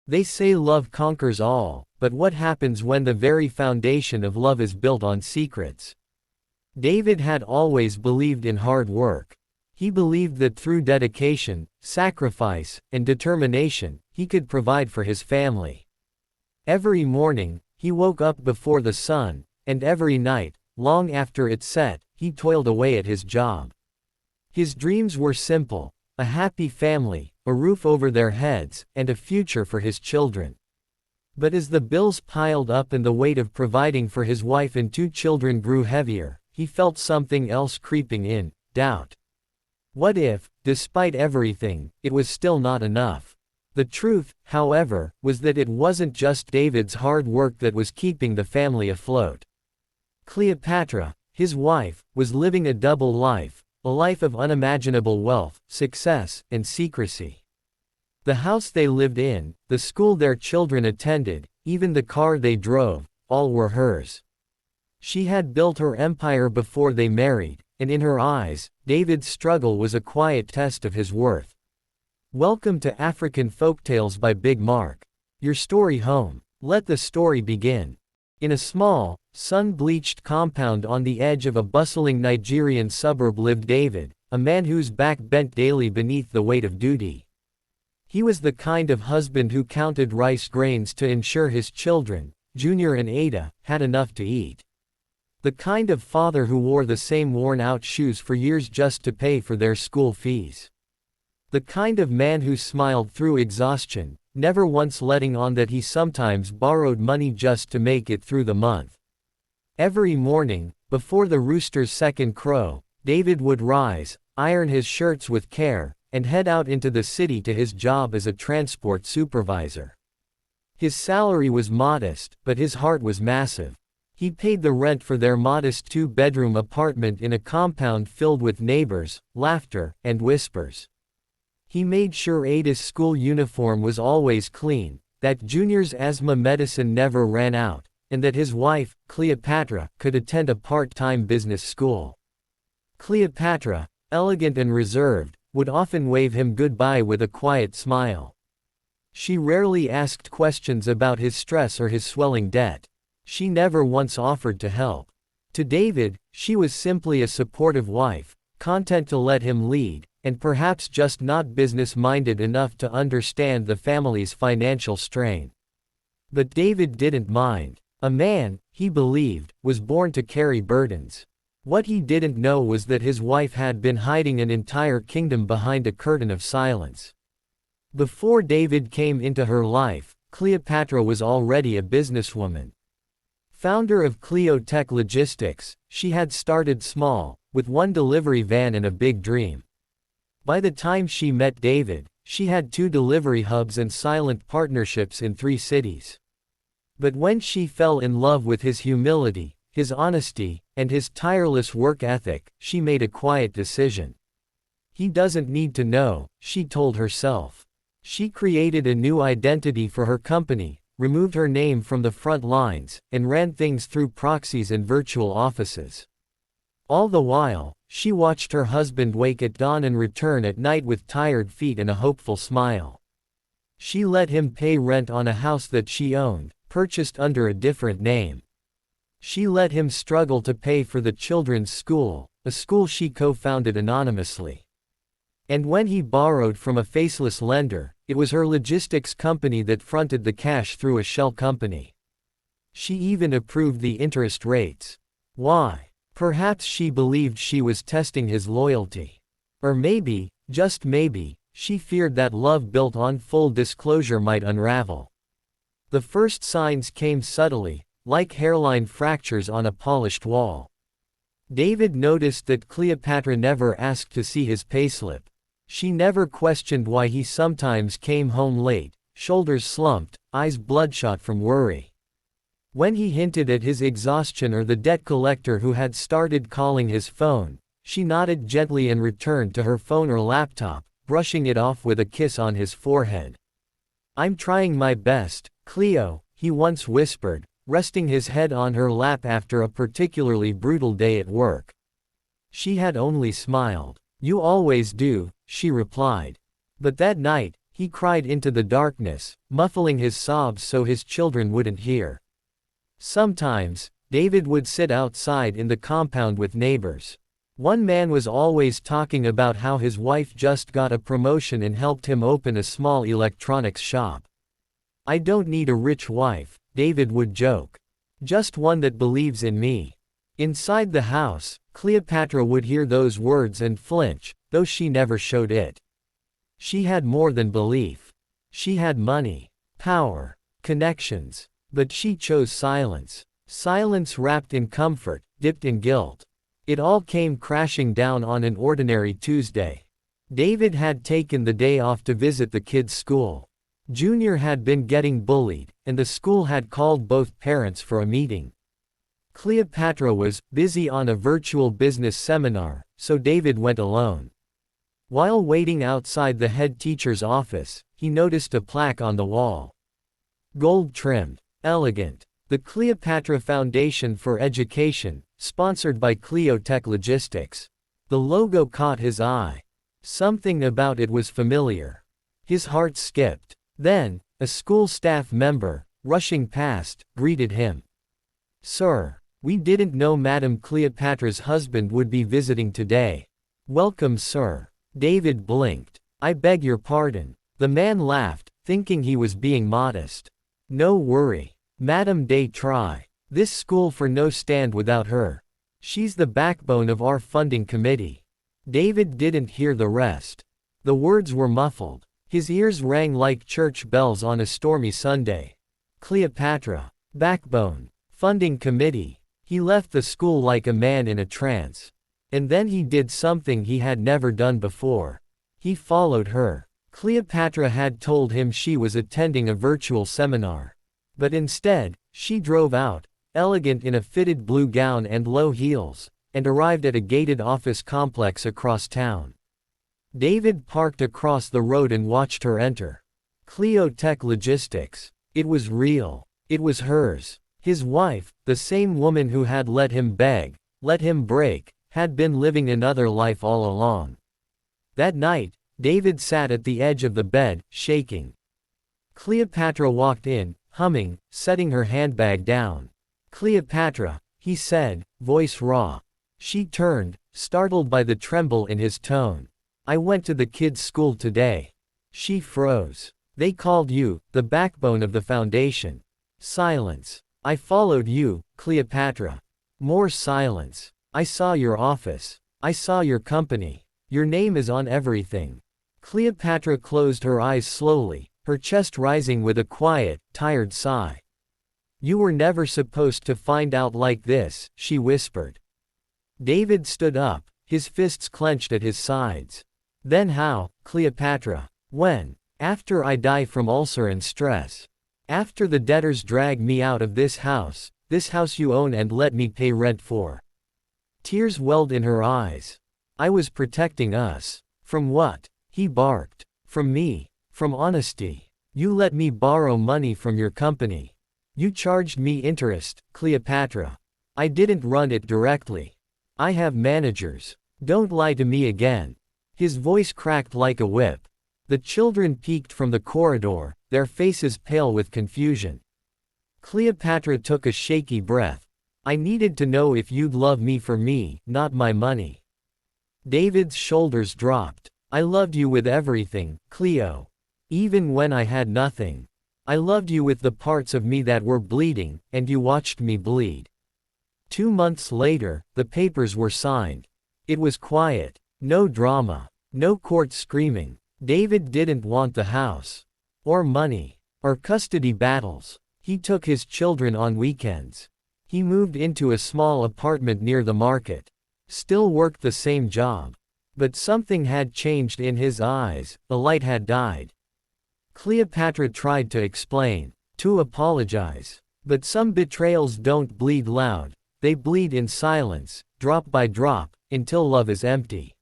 They say love conquers all, but what happens when the very foundation of love is built on secrets? David had always believed in hard work. He believed that through dedication, sacrifice, and determination, he could provide for his family. Every morning, he woke up before the sun, and every night, long after it set, he toiled away at his job. His dreams were simple: a happy family, a roof over their heads, and a future for his children. But as the bills piled up and the weight of providing for his wife and 2 children grew heavier, he felt something else creeping in: doubt. What if, despite everything, it was still not enough? The truth, however, was that it wasn't just David's hard work that was keeping the family afloat. Cleopatra, his wife, was living a double life, a life of unimaginable wealth, success, and secrecy. The house they lived in, the school their children attended, even the car they drove, all were hers. She had built her empire before they married, and in her eyes, David's struggle was a quiet test of his worth. Welcome to African Folktales by Big Mark. Your story home. Let the story begin. In a small, sun-bleached compound on the edge of a bustling Nigerian suburb lived David, a man whose back bent daily beneath the weight of duty. He was the kind of husband who counted rice grains to ensure his children, Junior and Ada, had enough to eat. The kind of father who wore the same worn-out shoes for years just to pay for their school fees. The kind of man who smiled through exhaustion, never once letting on that he sometimes borrowed money just to make it through the month. Every morning, before the rooster's second crow, David would rise, iron his shirts with care, and head out into the city to his job as a transport supervisor. His salary was modest, but his heart was massive. He paid the rent for their modest 2-bedroom apartment in a compound filled with neighbors, laughter, and whispers. He made sure Ada's school uniform was always clean, that Junior's asthma medicine never ran out, and that his wife, Cleopatra, could attend a part-time business school. Cleopatra, elegant and reserved, would often wave him goodbye with a quiet smile. She rarely asked questions about his stress or his swelling debt. She never once offered to help. To David, she was simply a supportive wife, content to let him lead, and perhaps just not business-minded enough to understand the family's financial strain. But David didn't mind. A man, he believed, was born to carry burdens. What he didn't know was that his wife had been hiding an entire kingdom behind a curtain of silence. Before David came into her life, Cleopatra was already a businesswoman. Founder of Cleo Tech Logistics, she had started small, with 1 delivery van and a big dream. By the time she met David, she had 2 delivery hubs and silent partnerships in 3 cities. But when she fell in love with his humility, his honesty, and his tireless work ethic, she made a quiet decision. He doesn't need to know, she told herself. She created a new identity for her company, removed her name from the front lines, and ran things through proxies and virtual offices. All the while, she watched her husband wake at dawn and return at night with tired feet and a hopeful smile. She let him pay rent on a house that she owned, purchased under a different name. She let him struggle to pay for the children's school, a school she co-founded anonymously. And when he borrowed from a faceless lender, it was her logistics company that fronted the cash through a shell company. She even approved the interest rates. Why? Perhaps she believed she was testing his loyalty. Or maybe, just maybe, she feared that love built on full disclosure might unravel. The first signs came subtly, like hairline fractures on a polished wall. David noticed that Cleopatra never asked to see his payslip. She never questioned why he sometimes came home late, shoulders slumped, eyes bloodshot from worry. When he hinted at his exhaustion or the debt collector who had started calling his phone, she nodded gently and returned to her phone or laptop, brushing it off with a kiss on his forehead. "I'm trying my best, Cleo," he once whispered, resting his head on her lap after a particularly brutal day at work. She had only smiled. "You always do," she replied. But that night, He cried into the darkness, muffling his sobs so his children wouldn't hear. Sometimes, David would sit outside in the compound with neighbors. One man was always talking about how his wife just got a promotion and helped him open a small electronics shop. "I don't need a rich wife," David would joke. "Just one that believes in me." Inside the house, Cleopatra would hear those words and flinch, though she never showed it. She had more than belief. She had money, power, connections. But she chose silence. Silence wrapped in comfort, dipped in guilt. It all came crashing down on an ordinary Tuesday. David had taken the day off to visit the kids' school. Junior had been getting bullied, and the school had called both parents for a meeting. Cleopatra was busy on a virtual business seminar, so David went alone. While waiting outside the head teacher's office, he noticed a plaque on the wall. Gold-trimmed, elegant. The Cleopatra Foundation for Education, sponsored by Cleotech Logistics. The logo caught his eye. Something about it was familiar. His heart skipped. Then, a school staff member, rushing past, greeted him. "Sir, we didn't know Madam Cleopatra's husband would be visiting today." "Welcome, sir." David blinked. "I beg your pardon." The man laughed, thinking he was being modest. "No worry. Madam Day try. This school for no stand without her. She's the backbone of our funding committee." David didn't hear the rest. The words were muffled. His ears rang like church bells on a stormy Sunday. Cleopatra. Backbone. Funding committee. He left the school like a man in a trance. And then he did something he had never done before. He followed her. Cleopatra had told him she was attending a virtual seminar. But instead, she drove out, elegant in a fitted blue gown and low heels, and arrived at a gated office complex across town. David parked across the road and watched her enter. Cleotech Logistics. It was real. It was hers. His wife, the same woman who had let him beg, let him break, had been living another life all along. That night, David sat at the edge of the bed, shaking. Cleopatra walked in, humming, setting her handbag down. "Cleopatra," he said, voice raw. She turned, startled by the tremble in his tone. "I went to the kids' school today." She froze. "They called you the backbone of the foundation." Silence. "I followed you, Cleopatra." More silence. "I saw your office. I saw your company. Your name is on everything." Cleopatra closed her eyes slowly, her chest rising with a quiet, tired sigh. "You were never supposed to find out like this," she whispered. David stood up, his fists clenched at his sides. "Then how, Cleopatra? When? After I die from ulcer and stress. After the debtors drag me out of this house you own and let me pay rent for." Tears welled in her eyes. "I was protecting us. From what?" He barked. "From me. From honesty. You let me borrow money from your company. You charged me interest, Cleopatra. I didn't run it directly. I have managers. Don't lie to me again." His voice cracked like a whip. The children peeked from the corridor, their faces pale with confusion. Cleopatra took a shaky breath. "I needed to know if you'd love me for me, not my money." David's shoulders dropped. "I loved you with everything, Cleo. Even when I had nothing. I loved you with the parts of me that were bleeding, and you watched me bleed." 2 months later, the papers were signed. It was quiet. No drama. No court screaming. David didn't want the house. Or money. Or custody battles. He took his children on weekends. He moved into a small apartment near the market. Still worked the same job. But something had changed in his eyes, the light had died. Cleopatra tried to explain, to apologize. But some betrayals don't bleed loud, they bleed in silence, drop by drop, until love is empty.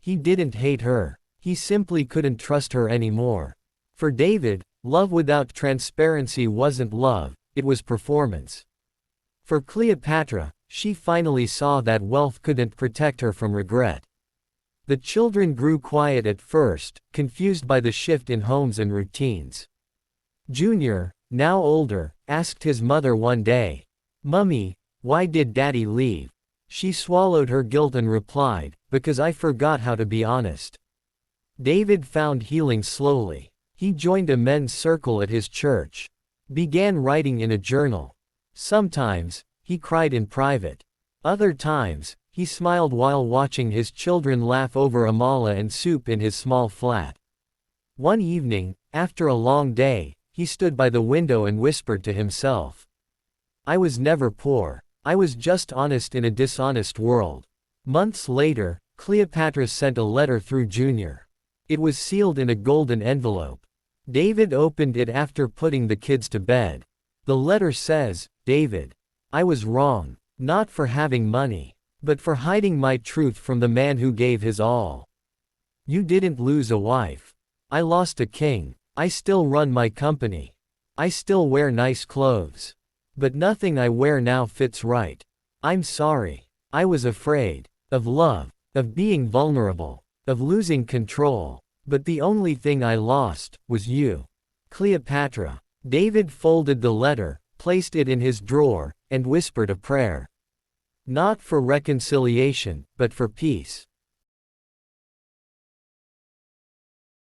He didn't hate her. He simply couldn't trust her anymore. For David, love without transparency wasn't love, it was performance. For Cleopatra, she finally saw that wealth couldn't protect her from regret. The children grew quiet at first, confused by the shift in homes and routines. Junior, now older, asked his mother one day, "Mummy, why did Daddy leave?" She swallowed her guilt and replied, "Because I forgot how to be honest." David found healing slowly. He joined a men's circle at his church. Began writing in a journal. Sometimes, he cried in private. Other times, he smiled while watching his children laugh over amala and soup in his small flat. One evening, after a long day, he stood by the window and whispered to himself, "I was never poor. I was just honest in a dishonest world." Months later, Cleopatra sent a letter through Junior. It was sealed in a golden envelope. David opened it after putting the kids to bed. The letter says, "David, I was wrong, not for having money, but for hiding my truth from the man who gave his all. You didn't lose a wife. I lost a king. I still run my company. I still wear nice clothes. But nothing I wear now fits right. I'm sorry. I was afraid of love, of being vulnerable, of losing control. But the only thing I lost was you. Cleopatra." David folded the letter, placed it in his drawer, and whispered a prayer. Not for reconciliation, but for peace.